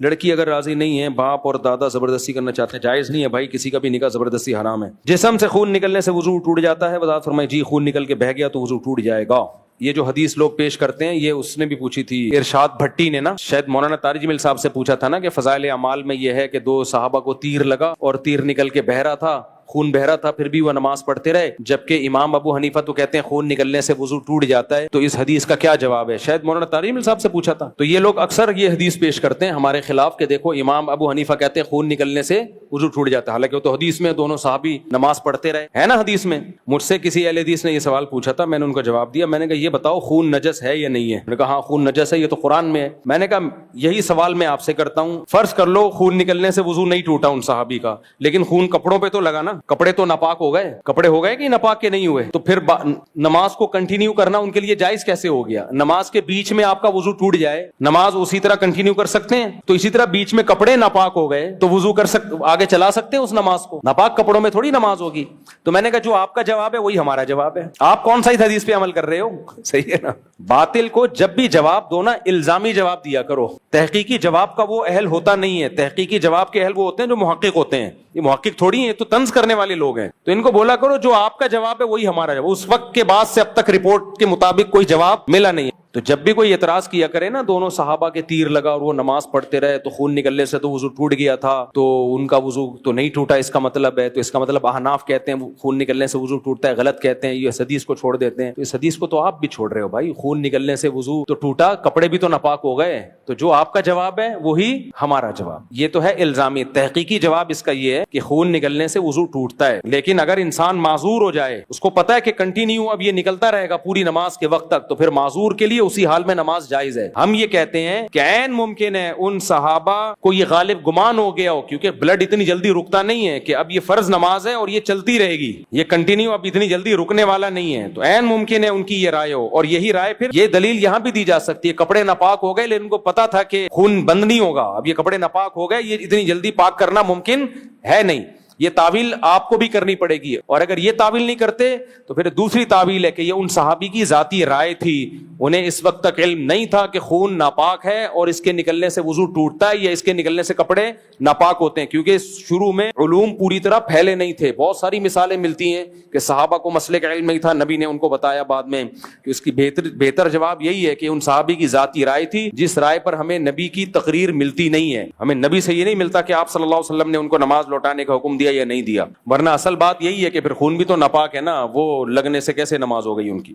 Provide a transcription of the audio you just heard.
لڑکی اگر راضی نہیں ہے، باپ اور دادا زبردستی کرنا چاہتے ہیں، جائز نہیں ہے بھائی، کسی کا بھی نکاح زبردستی حرام ہے۔ جسم سے خون نکلنے سے وضو ٹوٹ جاتا ہے، وضاحت فرمائے جی خون نکل کے بہہ گیا تو وضو ٹوٹ جائے گا۔ یہ جو حدیث لوگ پیش کرتے ہیں، یہ اس نے بھی پوچھی تھی ارشاد بھٹی نے نا، شاید مولانا طارق جمیل صاحب سے پوچھا تھا نا کہ فضائل اعمال میں یہ ہے کہ 2 صحابہ کو تیر لگا اور تیر نکل کے بہ رہا تھا، خون بہ رہا تھا، پھر بھی وہ نماز پڑھتے رہے، جبکہ امام ابو حنیفہ تو کہتے ہیں خون نکلنے سے وضو ٹوٹ جاتا ہے۔ تو اس حدیث کا کیا جواب ہے؟ شاید مولانا طارق جمیل صاحب سے پوچھا تھا۔ تو یہ لوگ اکثر یہ حدیث پیش کرتے ہیں ہمارے خلاف کہ دیکھو امام ابو حنیفہ کہتے ہیں خون نکلنے سے وضو ٹوٹ جاتا ہے، حالانکہ وہ تو حدیث میں دونوں صحابی نماز پڑھتے رہے ہے نا حدیث میں۔ مجھ سے کسی اہل حدیث نے یہ سوال پوچھا تھا، میں نے ان کو جواب دیا، میں نے کہا یہ بتاؤ خون نجس ہے یا نہیں ہے؟ میں نے کہا ہاں خون نجس ہے، یہ تو قرآن میں ہے۔ میں نے کہا یہی سوال میں آپ سے کرتا ہوں، فرض کر لو خون نکلنے سے وضو نہیں ٹوٹا ان صحابی کا، لیکن خون کپڑوں پہ تو لگا نا، کپڑے تو ناپاک ہو گئے، کپڑے ہو گئے کہ ناپاک کے نہیں ہوئے، تو پھر نماز کو کنٹینیو کرنا ان کے لیے جائز کیسے ہو گیا؟ نماز کے بیچ میں آپ کا وضو ٹوٹ جائے، نماز اسی طرح کنٹینیو کر سکتے ہیں؟ تو اسی طرح بیچ میں کپڑے ناپاک ہو گئے تو وضو کر آگے چلا سکتے ہیں اس نماز کو؟ ناپاک کپڑوں میں تھوڑی نماز ہوگی۔ تو میں نے کہا جو آپ کا جواب ہے وہی ہمارا جواب ہے، آپ کون سا اس حدیث پہ عمل کر رہے ہو؟ صحیح ہے نا؟ باطل کو جب بھی جواب دو نا الزامی جواب دیا کرو، تحقیقی جواب کا وہ اہل ہوتا نہیں ہے، تحقیقی جواب کے اہل وہ ہوتے ہیں جو محقق ہوتے ہیں، یہ محقق تھوڑی ہیں، تو طنز کرنے والے لوگ ہیں۔ تو ان کو بولا کرو جو آپ کا جواب ہے وہی ہمارا جواب، اس وقت کے بعد سے اب تک رپورٹ کے مطابق کوئی جواب ملا نہیں ہے۔ تو جب بھی کوئی اعتراض کیا کرے نا دونوں صحابہ کے تیر لگا اور وہ نماز پڑھتے رہے تو خون نکلنے سے تو وضو ٹوٹ گیا تھا، تو ان کا وضو تو نہیں ٹوٹا اس کا مطلب ہے، تو اس کا مطلب احناف کہتے ہیں خون نکلنے سے وضو ٹوٹتا ہے، غلط کہتے ہیں، یہ حدیث کو چھوڑ دیتے ہیں۔ تو اس حدیث کو تو آپ بھی چھوڑ رہے ہو بھائی، خون نکلنے سے وضو تو ٹوٹا، کپڑے بھی تو ناپاک ہو گئے، تو جو آپ کا جواب ہے وہی ہمارا جواب۔ یہ تو ہے الزامی، تحقیقی جواب اس کا یہ ہے کہ خون نکلنے سے وضو ٹوٹتا ہے، لیکن اگر انسان معذور ہو جائے، اس کو پتا ہے کہ کنٹینیو اب یہ نکلتا رہے گا پوری نماز کے وقت تک، تو پھر معذور کے لیے اسی حال میں نماز جائز ہے۔ ہم یہ کہتے ہیں کہ عین ممکن ہے ان صحابہ کو یہ غالب گمان ہو گیا ہو، کیونکہ بلڈ اتنی جلدی رکتا نہیں ہے کہ اب یہ فرض نماز ہے اور یہ چلتی رہے گی، یہ کنٹینیو اب اتنی جلدی رکنے والا نہیں ہے، تو عین ممکن ہے ان کی یہ رائے ہو، اور یہی رائے پھر یہ دلیل یہاں بھی دی جا سکتی ہے، کپڑے ناپاک ہو گئے لیکن ان کو پتا تھا کہ خون بند نہیں ہوگا، اب یہ کپڑے ناپاک ہو گئے، یہ اتنی جلدی پاک کرنا ممکن ہے نہیں، یہ تعویل آپ کو بھی کرنی پڑے گی، اور اگر یہ تعویل نہیں کرتے تو پھر دوسری تعویل ہے کہ یہ ان صحابی کی ذاتی رائے تھی، انہیں اس وقت تک علم نہیں تھا کہ خون ناپاک ہے اور اس کے نکلنے سے وضو ٹوٹتا ہے یا اس کے نکلنے سے کپڑے ناپاک ہوتے ہیں، کیونکہ شروع میں علوم پوری طرح پھیلے نہیں تھے۔ بہت ساری مثالیں ملتی ہیں کہ صحابہ کو مسئلے کا علم نہیں تھا، نبی نے ان کو بتایا بعد میں، کہ اس کی بہتر جواب یہی ہے کہ ان صحابی کی ذاتی رائے تھی، جس رائے پر ہمیں نبی کی تقریر ملتی نہیں ہے، ہمیں نبی سے یہ نہیں ملتا کہ آپ صلی اللہ علیہ وسلم نے ان کو نماز لوٹانے کا حکم دیا یا نہیں دیا، ورنہ اصل بات یہی ہے کہ پھر خون بھی تو ناپاک ہے نا، وہ لگنے سے کیسے نماز ہو گئی ان کی۔